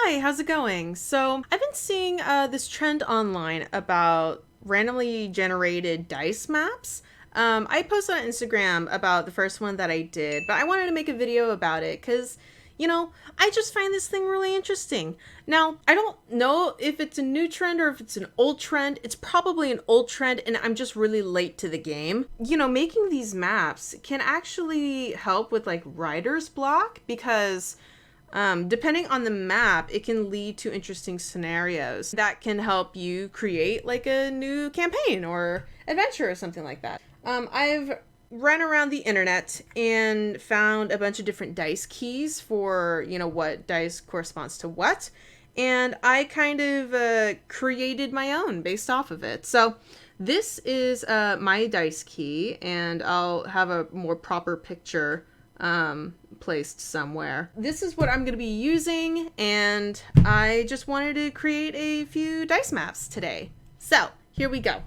Hi, how's it going? So I've been seeing this trend online about randomly generated dice maps. I posted on Instagram about the first one that I did, but I wanted to make a video about it because, I just find this thing really interesting. Now, I don't know if it's a new trend or if it's an old trend. It's probably an old trend, and I'm just really late to the game. Making these maps can actually help with like writer's block because depending on the map, it can lead to interesting scenarios that can help you create like a new campaign or adventure or something like that. I've ran around the internet and found a bunch of different dice keys for, what dice corresponds to what. And I kind of created my own based off of it. So this is my dice key, and I'll have a more proper picture placed somewhere. This is what I'm going to be using, and I just wanted to create a few dice maps today. So here we go.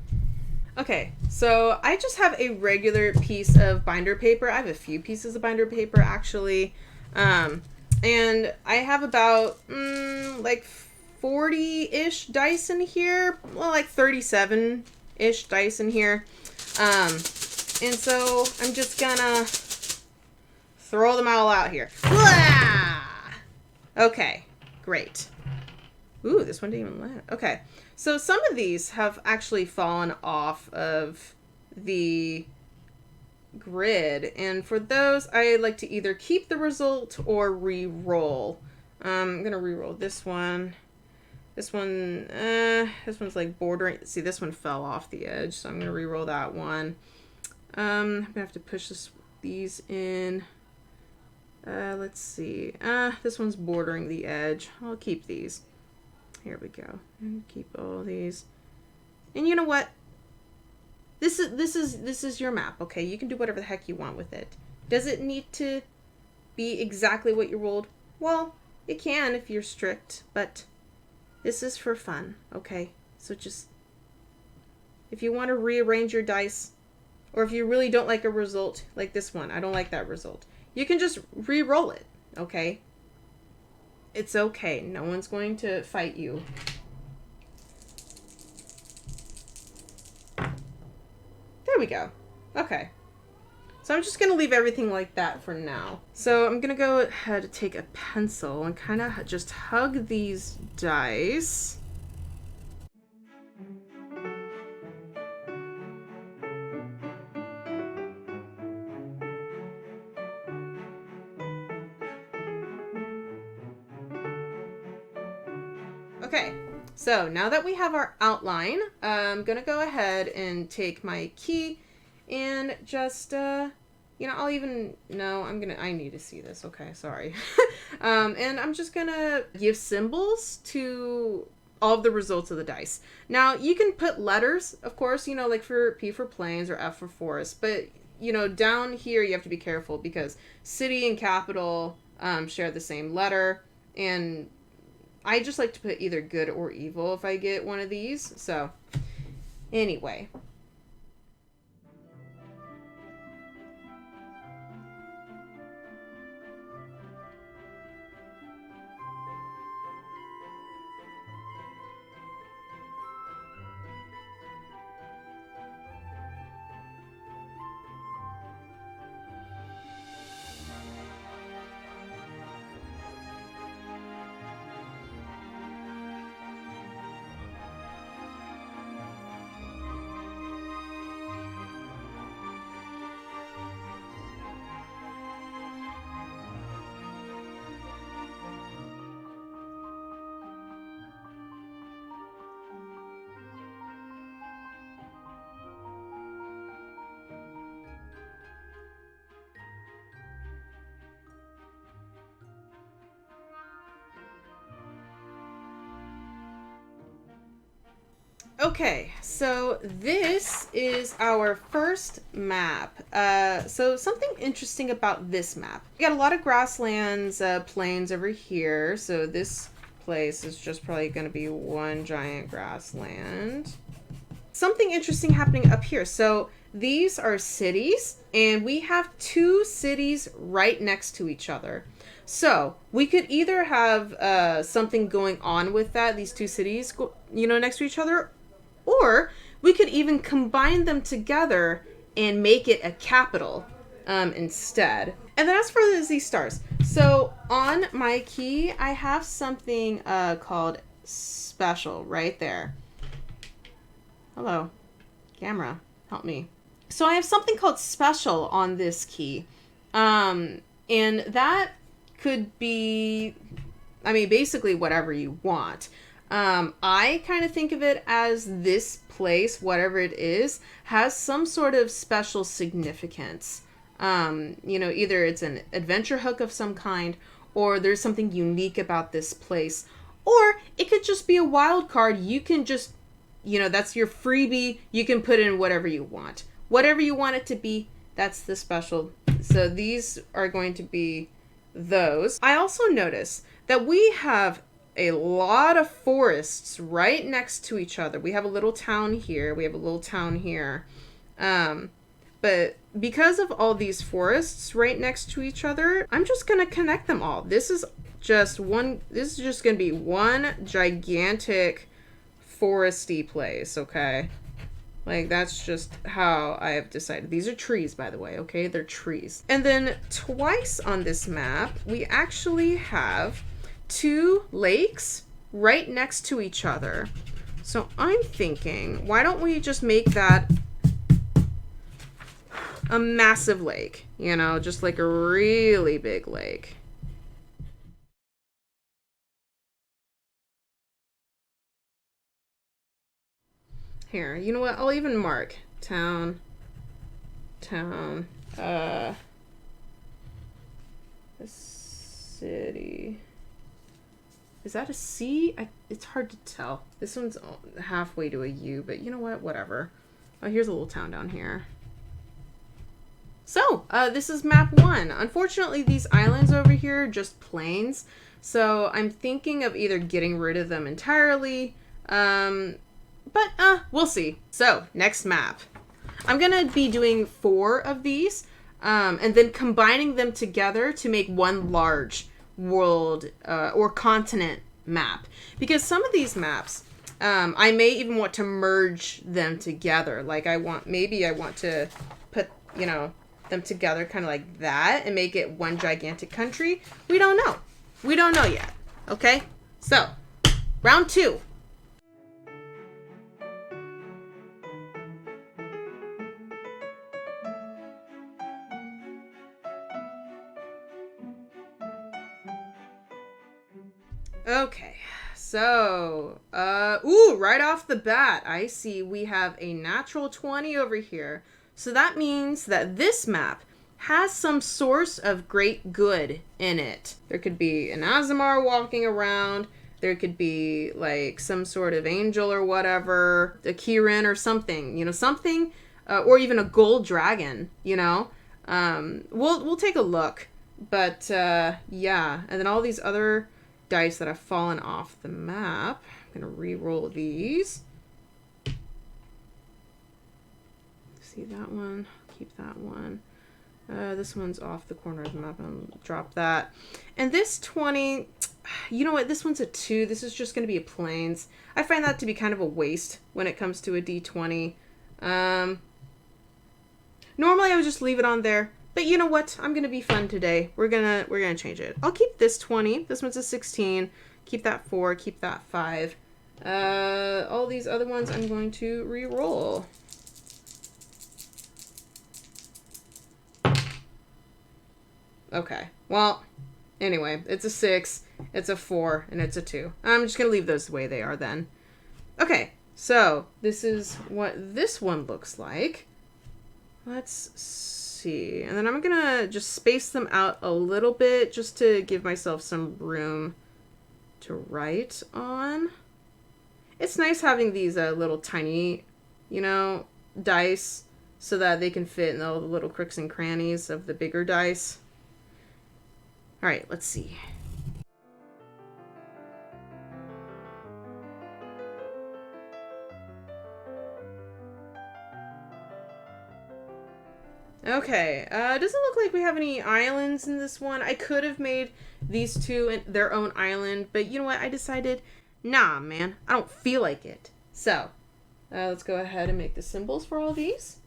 Okay, so I just have a regular piece of binder paper. I have a few pieces of binder paper actually, and I have about like 40-ish dice in here, well, like 37-ish dice in here, and so I'm just gonna throw them all out here. Blah! Okay, great. Ooh, this one didn't even land. Okay, so some of these have actually fallen off of the grid, and for those, I like to either keep the result or re-roll. I'm gonna re-roll this one. This one's like bordering. See, this one fell off the edge, so I'm gonna re-roll that one. I'm gonna have to push these in. Let's see. This one's bordering the edge. I'll keep these. Here we go. And keep all these. And you know what? This is your map, okay? You can do whatever the heck you want with it. Does it need to be exactly what you rolled? Well, it can if you're strict, but this is for fun, okay? So just, if you want to rearrange your dice, or if you really don't like a result, like this one, I don't like that result, you can just re-roll it, okay? It's okay. No one's going to fight you. There we go. Okay. So I'm just going to leave everything like that for now. So I'm going to go ahead and take a pencil and kind of just hug these dice. Okay, so now that we have our outline, I'm gonna go ahead and take my key and just, I need to see this. Okay, sorry. And I'm just gonna give symbols to all of the results of the dice. Now, you can put letters, of course, like for P for plains or F for forest, but, down here you have to be careful because city and capital share the same letter, and I just like to put either good or evil if I get one of these. So, anyway. Okay, so this is our first map. So something interesting about this map. We got a lot of grasslands, plains over here. So this place is just probably going to be one giant grassland. Something interesting happening up here. So these are cities, and we have two cities right next to each other. So we could either have something going on with that, these two cities, next to each other, or we could even combine them together and make it a capital instead. And then as for these stars, so on my key, I have something called special right there. Hello, camera, help me. So I have something called special on this key. And that could be, basically whatever you want. I kind of think of it as this place, whatever it is, has some sort of special significance. Either it's an adventure hook of some kind, or there's something unique about this place, or it could just be a wild card. You can just, that's your freebie. You can put in whatever you want. Whatever you want it to be, that's the special. So these are going to be those. I also notice that we have a lot of forests right next to each other. We have a little town here. We have a little town here. But because of all these forests right next to each other, I'm just going to connect them all. This is just going to be one gigantic foresty place, okay? Like, that's just how I have decided. These are trees, by the way, okay? They're trees. And then twice on this map, we actually have two lakes right next to each other. So I'm thinking, why don't we just make that a massive lake? Just like a really big lake. Here, you know what? I'll even mark town, a city. Is that a C? It's hard to tell. This one's halfway to a U, but you know what? Whatever. Oh, here's a little town down here. So, this is map 1. Unfortunately, these islands over here are just plains, so I'm thinking of either getting rid of them entirely, but we'll see. So, next map. I'm going to be doing 4 of these, and then combining them together to make one large world or continent map. Because some of these maps, I may even want to merge them together. Like, I want to put, them together kind of like that and make it one gigantic country. We don't know. We don't know yet. Okay? So, round 2. Okay, so, right off the bat, I see we have a natural 20 over here. So that means that this map has some source of great good in it. There could be an Azamar walking around. There could be, like, some sort of angel or whatever, a Kirin or something, something, or even a gold dragon, We'll take a look. But, yeah, and then all these other dice that have fallen off the map. I'm going to re-roll these. See that one? Keep that one. This one's off the corner of the map. I'll drop that. And this 20, you know what? This one's a 2. This is just going to be a plains. I find that to be kind of a waste when it comes to a D20. Normally I would just leave it on there. But you know what? I'm gonna be fun today. We're gonna change it. I'll keep this 20. This one's a 16. Keep that 4. Keep that 5. All these other ones I'm going to re-roll. Okay. Well, anyway, it's a 6. It's a 4, and it's a 2. I'm just gonna leave those the way they are then. Okay. So this is what this one looks like. Let's see. And then I'm gonna just space them out a little bit just to give myself some room to write on. It's nice having these little tiny, dice so that they can fit in all the little crooks and crannies of the bigger dice. All right, let's see. Okay, it doesn't look like we have any islands in this one. I could have made these two their own island, but you know what? I decided, nah, man, I don't feel like it. So, let's go ahead and make the symbols for all these.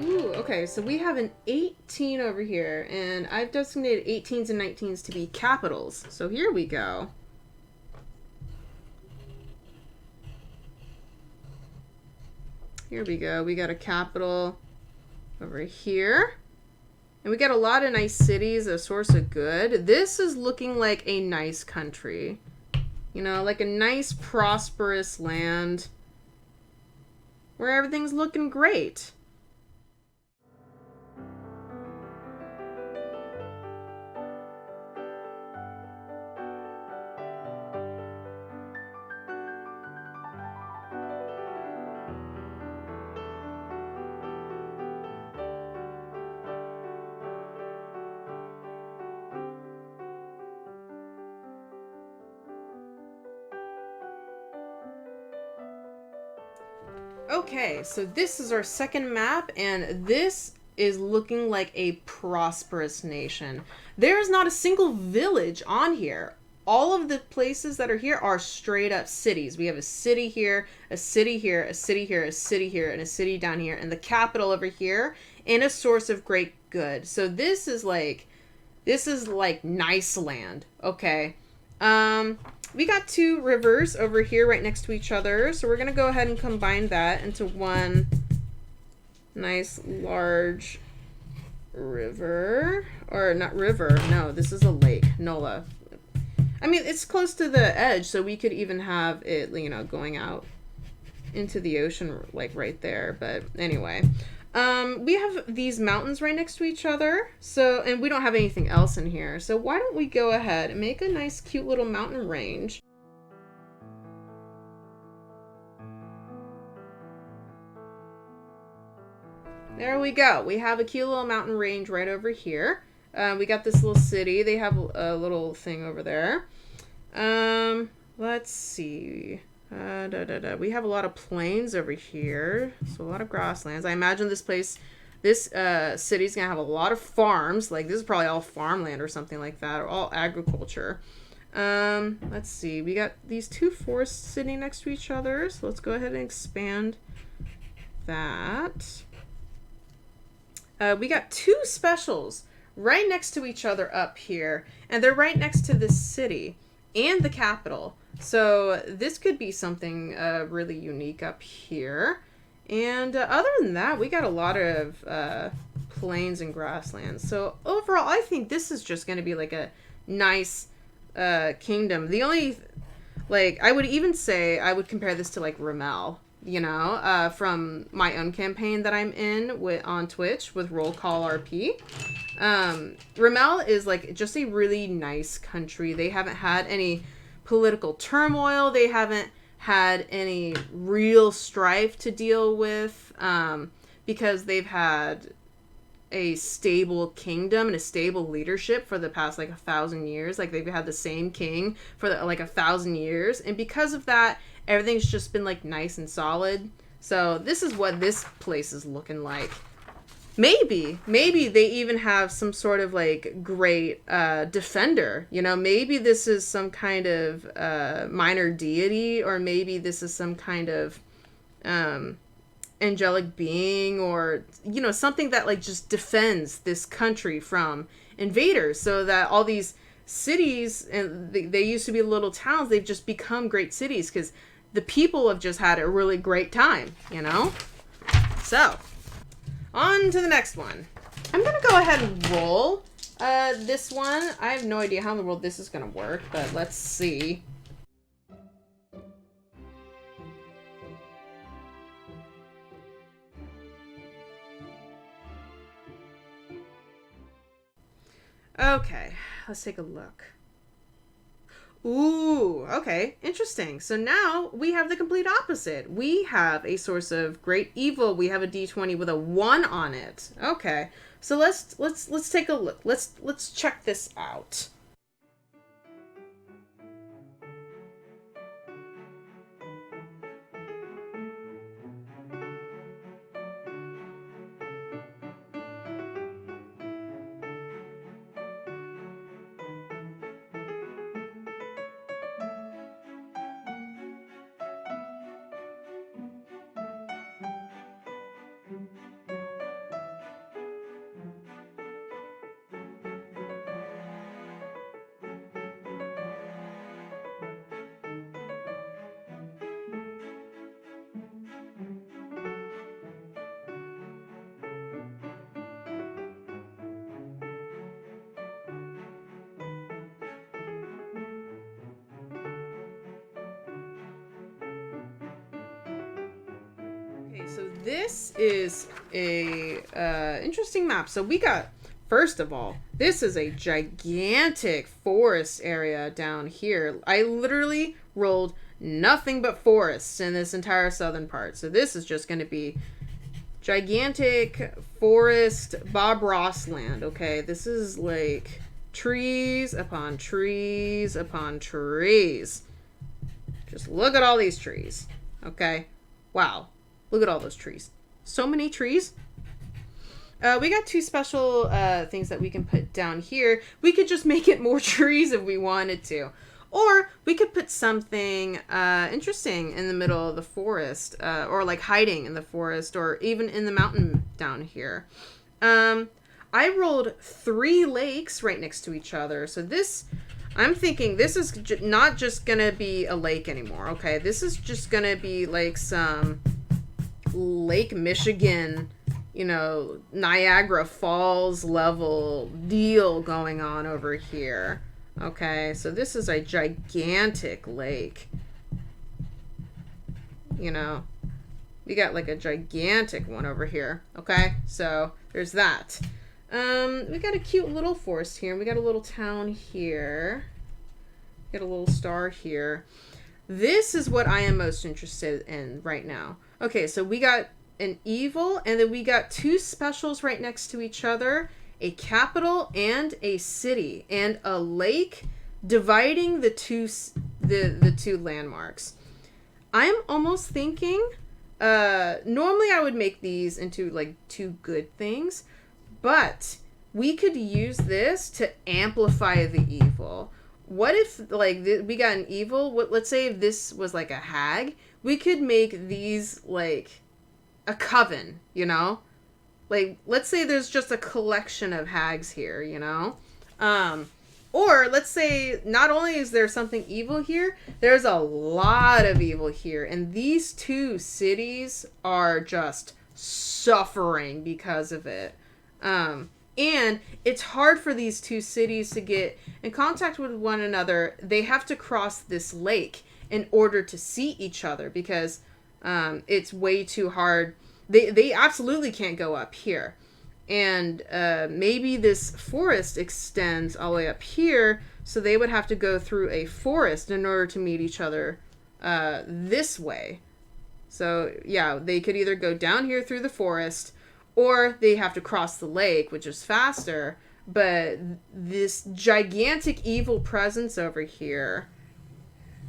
Ooh, okay, so we have an 18 over here, and I've designated 18s and 19s to be capitals. So here we go. Here we go. We got a capital over here. And we got a lot of nice cities, a source of good. This is looking like a nice country. You know, like a nice, prosperous land where everything's looking great. Okay, so this is our second map, and this is looking like a prosperous nation. There is not a single village on here. All of the places that are here are straight up cities. We have a city here, a city here, a city here, a city here, and a city down here, and the capital over here, and a source of great good. So this is like nice land. Okay. We got two rivers over here right next to each other. So we're going to go ahead and combine that into one nice large river. Or not river. No, this is a lake. Nola. I mean, it's close to the edge, so we could even have it, you know, going out into the ocean, like right there. But anyway. We have these mountains right next to each other. So, and we don't have anything else in here. So why don't we go ahead and make a nice cute little mountain range. There we go. We have a cute little mountain range right over here. We got this little city. They have a little thing over there. Let's see. We have a lot of plains over here, so a lot of grasslands. I imagine this city's gonna have a lot of farms. Like this is probably all farmland or something like that, or all agriculture. Let's see. We got these two forests sitting next to each other, so let's go ahead and expand that. We got two specials right next to each other up here, and they're right next to this city and the capital. So this could be something really unique up here. And other than that, we got a lot of plains and grasslands. So overall, I think this is just going to be like a nice kingdom. The only, like, I would even say I would compare this to like Ramel, you know, from my own campaign that I'm in on Twitch with Roll Call RP. Ramel is like just a really nice country. They haven't had any political turmoil. They haven't had any real strife to deal with because they've had a stable kingdom and a stable leadership for the past like 1,000 years. Like they've had the same king for like 1,000 years, and because of that, everything's just been like nice and solid. So this is what this place is looking like. Maybe they even have some sort of like great defender. You know, maybe this is some kind of minor deity, or maybe this is some kind of angelic being, or, you know, something that like just defends this country from invaders, so that all these cities, and they used to be little towns, they've just become great cities because the people have just had a really great time, you know? So on to the next one. I'm gonna go ahead and roll this one. I have no idea how in the world this is gonna work, but let's see. Okay, let's take a look. Ooh, okay, interesting. So now we have the complete opposite. We have a source of great evil. We have a d20 with a 1 on it. Okay. So let's take a look. Let's check this out. Okay, so this is a interesting map. So we got, first of all, this is a gigantic forest area down here. I literally rolled nothing but forests in this entire southern part. So this is just going to be gigantic forest Bob Ross land. Okay, this is like trees upon trees upon trees. Just look at all these trees. Okay, wow. Look at all those trees. So many trees. We got 2 special things that we can put down here. We could just make it more trees if we wanted to. Or we could put something interesting in the middle of the forest. Or like hiding in the forest. Or even in the mountain down here. I rolled 3 lakes right next to each other. So this... I'm thinking this is not just going to be a lake anymore. Okay, this is just going to be like some... Lake Michigan, you know, Niagara Falls level deal going on over here. Okay, so this is a gigantic lake. You know, we got like a gigantic one over here. Okay, so there's that. We got a cute little forest here. We got a little town here. Got a little star here. This is what I am most interested in right now. Okay, so we got an evil, and then we got 2 specials right next to each other. A capital and a city. And a lake dividing the two landmarks. I'm almost thinking... normally I would make these into, like, 2 good things. But we could use this to amplify the evil. What if, like, we got an evil? Let's say if this was, like, a hag... We could make these, like, a coven, you know? Like, let's say there's just a collection of hags here, you know? Or, let's say, not only is there something evil here, there's a lot of evil here. And these 2 cities are just suffering because of it. And it's hard for these 2 cities to get in contact with one another. They have to cross this lake in order to see each other because it's way too hard. They absolutely can't go up here. And maybe this forest extends all the way up here, so they would have to go through a forest in order to meet each other this way. So, yeah, they could either go down here through the forest, or they have to cross the lake, which is faster. But this gigantic evil presence over here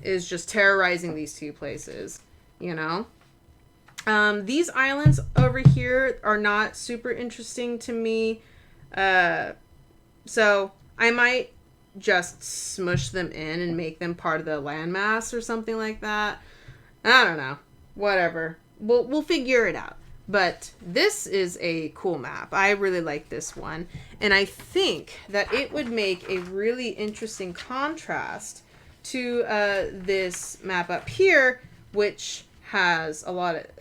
is just terrorizing these 2 places, you know? These islands over here are not super interesting to me. So I might just smush them in and make them part of the landmass or something like that. I don't know. Whatever. We'll figure it out. But this is a cool map. I really like this one. And I think that it would make a really interesting contrast to this map up here, which has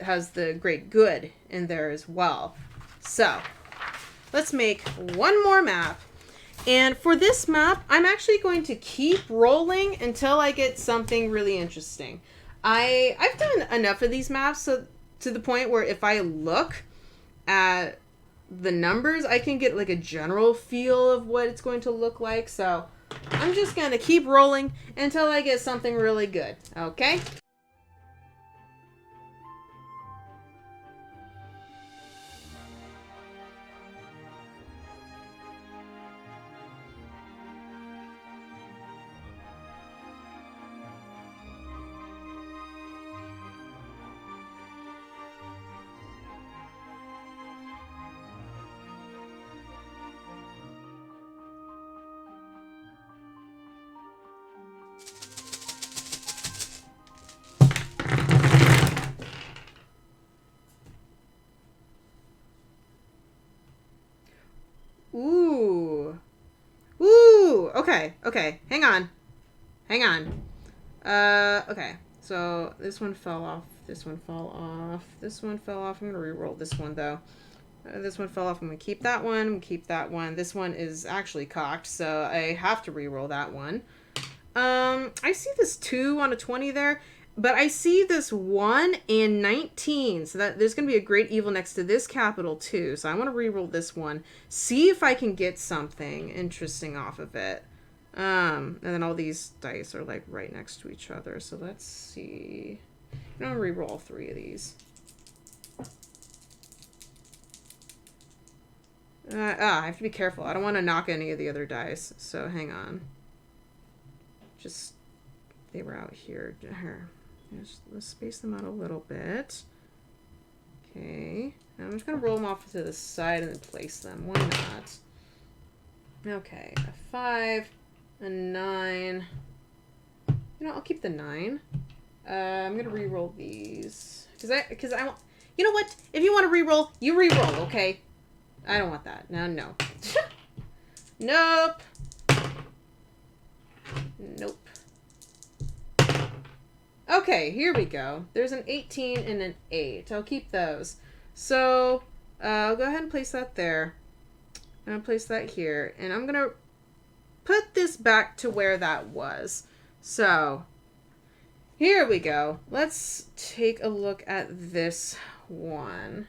has the great good in there as well. So let's make one more map. And for this map, I'm actually going to keep rolling until I get something really interesting. I've done enough of these maps so to the point where if I look at the numbers, I can get like a general feel of what it's going to look like. So I'm just going to keep rolling until I get something really good, okay? Ooh. Ooh. Okay. Hang on. Okay. So this one fell off. This one fell off. This one fell off. I'm going to re-roll this one, though. This one fell off. I'm going to keep that one. Keep that one. This one is actually cocked, so I have to re-roll that one. I see this 2 on a 20 there, but I see this 1 and 19. So that there's going to be a great evil next to this capital too. So I want to re-roll this one. See if I can get something interesting off of it. And then all these dice are like right next to each other. So let's see. I'm going to re-roll 3 of these. I have to be careful. I don't want to knock any of the other dice. So hang on. Just, they were out here. Let's space them out a little bit. Okay. Now I'm just going to roll them off to the side and then place them. Why not? Okay. A 5, a 9. You know, I'll keep the 9. I'm going to re-roll these. Because I want, you know what? If you want to re-roll, you re-roll, okay? I don't want that. No. Nope. Nope. Okay, here we go. There's an 18 and an 8. I'll keep those. So, I'll go ahead and place that there. I'm going to place that here. And I'm going to put this back to where that was. So, here we go. Let's take a look at this one.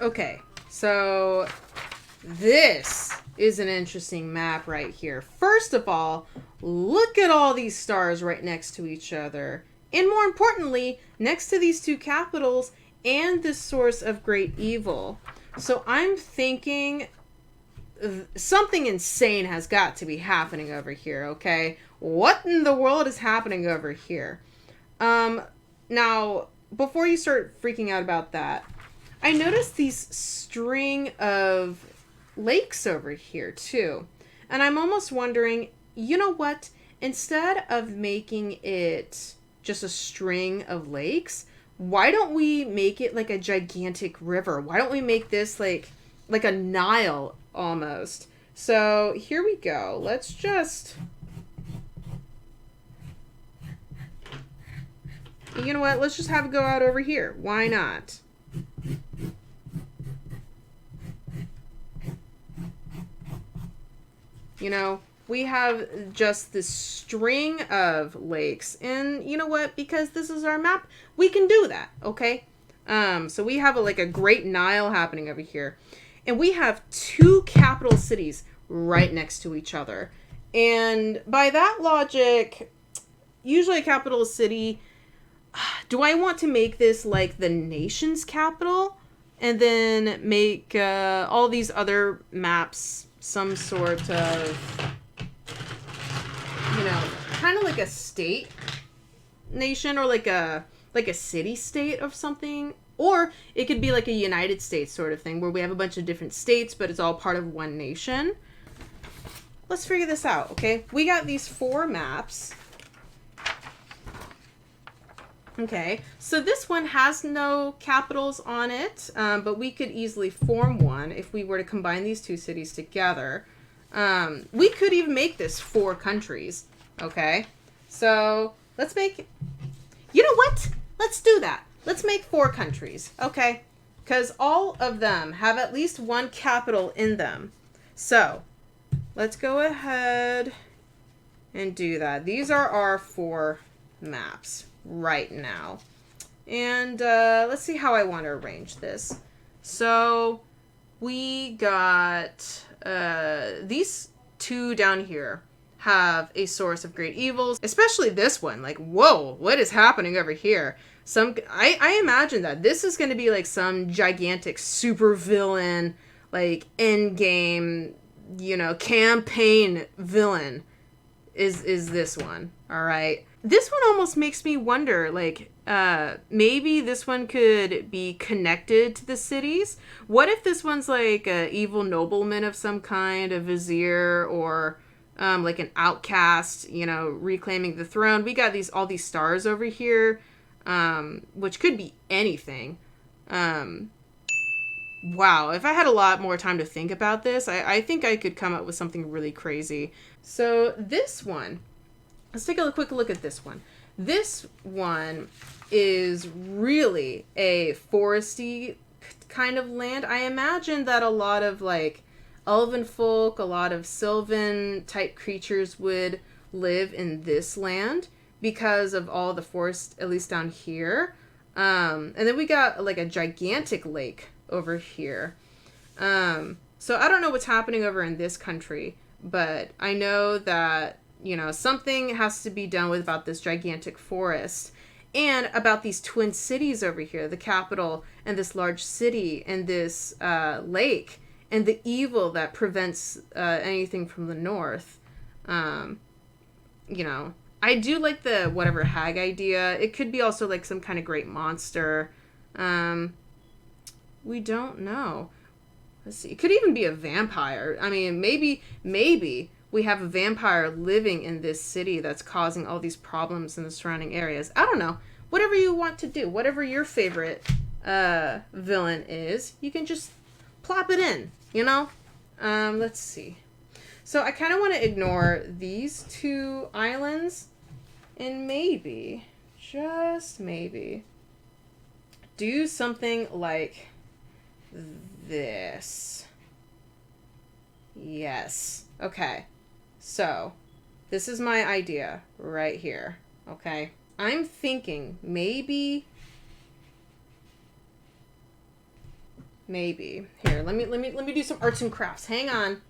Okay, so this is an interesting map right here. First of all, look at all these stars right next to each other. And more importantly, next to these 2 capitals and this source of great evil. So I'm thinking something insane has got to be happening over here, okay? What in the world is happening over here? Now, before you start freaking out about that, I noticed these string of lakes over here too. And I'm almost wondering, you know what? Instead of making it just a string of lakes, why don't we make it like a gigantic river? Why don't we make this like a Nile almost? So here we go. Let's just... You know what? Let's just have it go out over here. Why not? You know, we have just this string of lakes. And you know what? Because this is our map, we can do that, okay? So we have a Great Nile happening over here. And we have 2 capital cities right next to each other. And by that logic, usually a capital city, Do I want to make this like the nation's capital and then make all these other maps some sort of, you know, kind of like a state nation, or like a city state of something? Or it could be like a United States sort of thing where we have a bunch of different states, but it's all part of one nation. Let's figure this out, okay? We got these 4 maps. Okay, so this one has no capitals on it, but we could easily form one if we were to combine these 2 cities together. We could even make this 4 countries, okay? So let's make... You know what? Let's do that. Let's make 4 countries, okay? Because all of them have at least one capital in them. So let's go ahead and do that. These are our 4 maps right now. And let's see how I want to arrange this. So we got these 2 down here have a source of great evils, especially this one. Like, whoa, what is happening over here? I imagine that this is going to be like some gigantic super villain, like end game, you know, campaign villain is this one. All right. This one almost makes me wonder, like, maybe this one could be connected to the cities. What if this one's like a evil nobleman of some kind, a vizier, or like an outcast, you know, reclaiming the throne? We got all these stars over here, which could be anything. Wow, if I had a lot more time to think about this, I think I could come up with something really crazy. So this one, let's take a quick look at this one. This one is really a foresty kind of land. I imagine that a lot of like elven folk, a lot of sylvan type creatures would live in this land because of all the forest, at least down here. And then we got like a gigantic lake over here. So I don't know what's happening over in this country, but I know that, you know, something has to be done with about this gigantic forest and about these twin cities over here, the capital and this large city and this lake and the evil that prevents anything from the north. You know, I do like the whatever hag idea. It could be also like some kind of great monster. We don't know. Let's see. It could even be a vampire. I mean, maybe we have a vampire living in this city that's causing all these problems in the surrounding areas. I don't know. Whatever you want to do, whatever your favorite villain is, you can just plop it in, you know? Let's see. So I kind of want to ignore these 2 islands and maybe, just maybe, do something like this. Yes. Okay. So this is my idea right here. Okay. I'm thinking maybe here, let me do some arts and crafts. Hang on.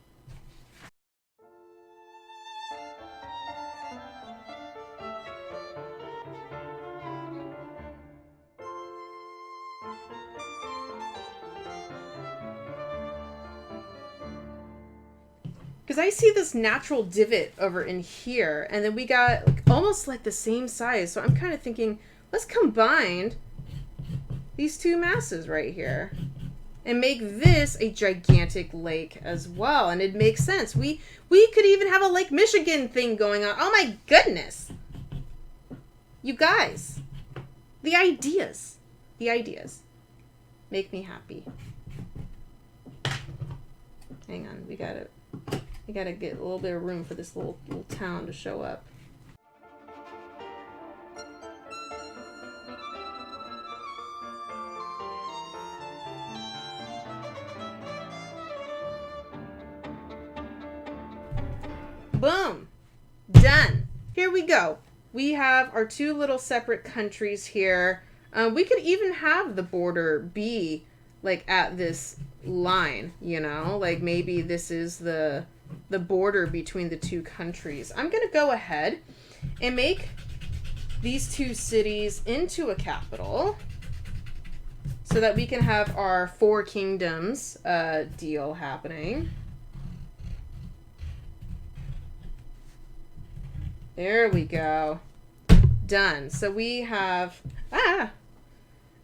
Because I see this natural divot over in here, and then we got like, almost like the same size. So I'm kind of thinking, let's combine these 2 masses right here and make this a gigantic lake as well. And it makes sense. We could even have a Lake Michigan thing going on. Oh my goodness. You guys, the ideas make me happy. Hang on, we gotta get a little bit of room for this little town to show up. Boom! Done! Here we go. We have our 2 little separate countries here. We could even have the border be like at this line, you know? Like maybe this is the border between the 2 countries. I'm going to go ahead and make these two cities into a capital so that we can have our four kingdoms deal happening. There we go. Done. So we have...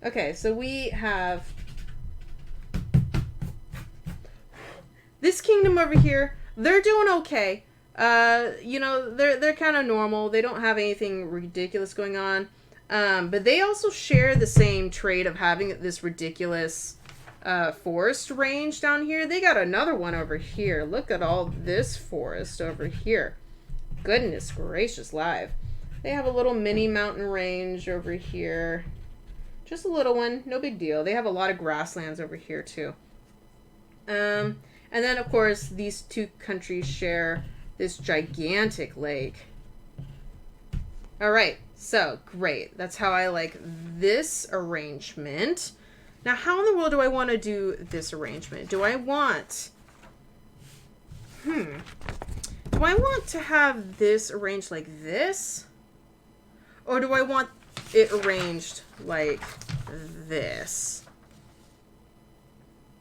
Okay, so we have this kingdom over here. They're doing okay. You know, they're kind of normal. They don't have anything ridiculous going on. But they also share the same trait of having this ridiculous forest range down here. They got another one over here. Look at all this forest over here. Goodness gracious live. They have a little mini mountain range over here. Just a little one. No big deal. They have a lot of grasslands over here too. And then, of course, these two countries share this gigantic lake. All right. So, great. That's how I like this arrangement. Now, how in the world do I want to do this arrangement? Do I want... Do I want to have this arranged like this? Or do I want it arranged like this?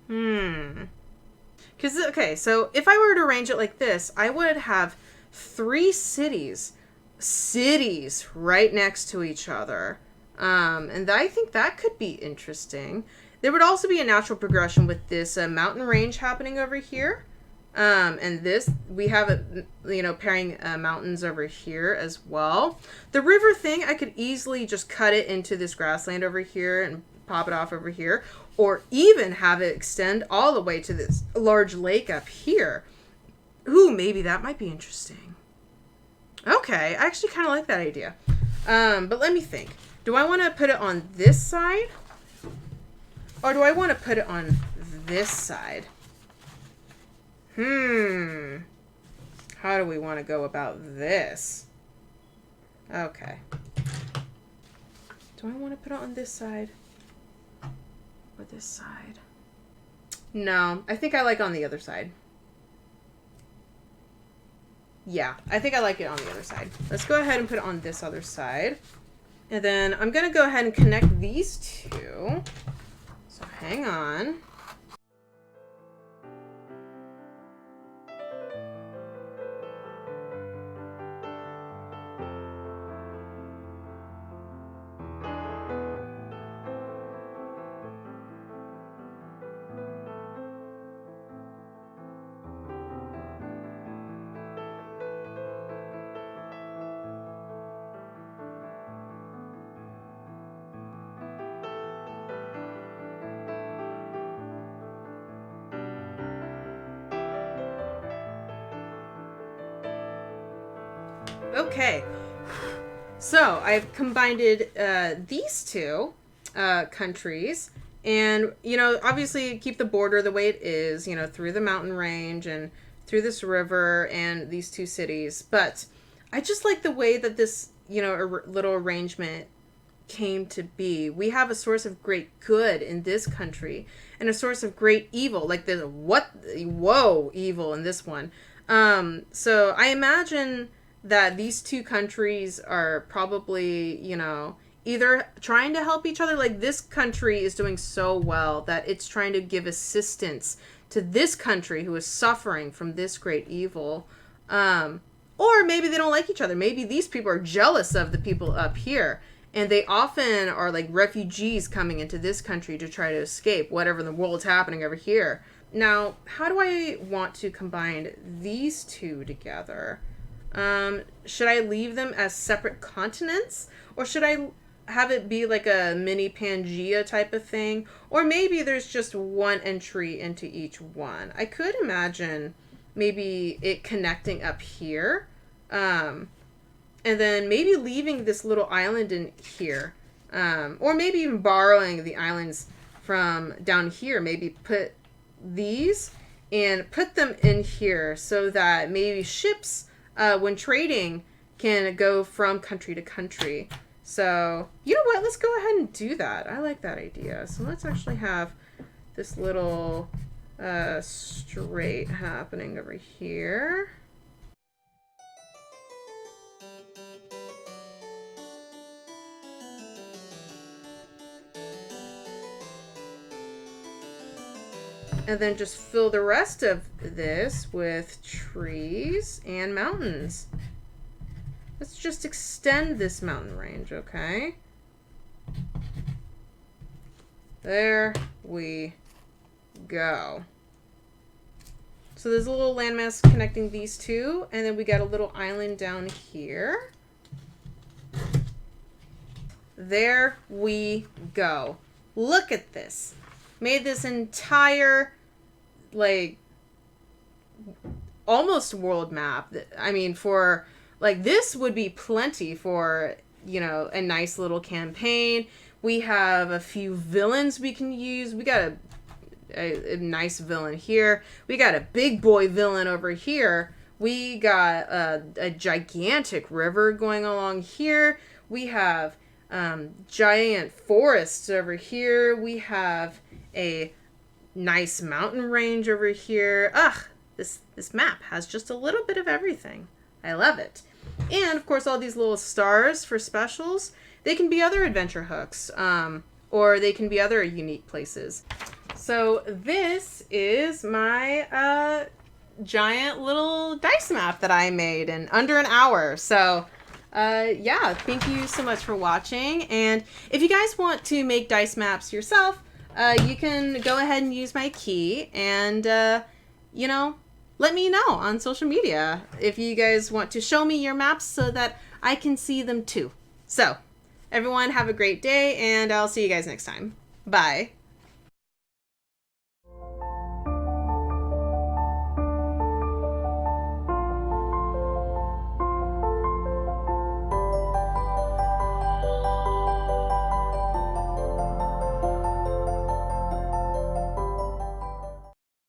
Because, okay, so if I were to arrange it like this, I would have 3 cities right next to each other. And I think that could be interesting. There would also be a natural progression with this mountain range happening over here. And this, we have it, you know, pairing mountains over here as well. The river thing, I could easily just cut it into this grassland over here and pop it off over here. Or even have it extend all the way to this large lake up here. Ooh, maybe that might be interesting. Okay, I actually kind of like that idea. But let me think. Do I want to put it on this side? Or do I want to put it on this side? How do we want to go about this? Okay. Do I want to put it on this side? Or this side? No, I think I like on the other side. Yeah, I think I like it on the other side. Let's go ahead and put it on this other side. And then I'm going to go ahead and connect these two. So hang on. Okay, so I've combined these two countries, and, you know, obviously keep the border the way it is, you know, through the mountain range and through this river and these two cities. But I just like the way that this, you know, little arrangement came to be. We have a source of great good in this country and a source of great evil, like the evil in this one. So I imagine that these two countries are probably, you know, either trying to help each other, like this country is doing so well that it's trying to give assistance to this country who is suffering from this great evil. Or maybe they don't like each other. Maybe these people are jealous of the people up here, and they often are like refugees coming into this country to try to escape whatever in the world's happening over here. Now, how do I want to combine these two together? Should I leave them as separate continents, or should I have it be like a mini Pangea type of thing? Or maybe there's just one entry into each one. I could imagine maybe it connecting up here, and then maybe leaving this little island in here, or maybe even borrowing the islands from down here. Maybe put these and put them in here so that maybe ships, when trading, can go from country to country. So, you know what? Let's go ahead and do that. I like that idea. So let's actually have this little strait happening over here. And then just fill the rest of this with trees and mountains. Let's just extend this mountain range, okay? There we go. So there's a little landmass connecting these two, and then we got a little island down here. There we go. Look at this. Made this entire, like, almost world map. I mean, for, like, this would be plenty for, you know, a nice little campaign. We have a few villains we can use. We got a nice villain here. We got a big boy villain over here. We got a gigantic river going along here. We have giant forests over here. We have a nice mountain range over here. Ugh, this map has just a little bit of everything. I love it. And of course all these little stars for specials. They can be other adventure hooks, or they can be other unique places. So this is my giant little dice map that I made in under an hour. So yeah, thank you so much for watching. And if you guys want to make dice maps yourself, you can go ahead and use my key and, you know, let me know on social media if you guys want to show me your maps so that I can see them too. So everyone have a great day, and I'll see you guys next time. Bye.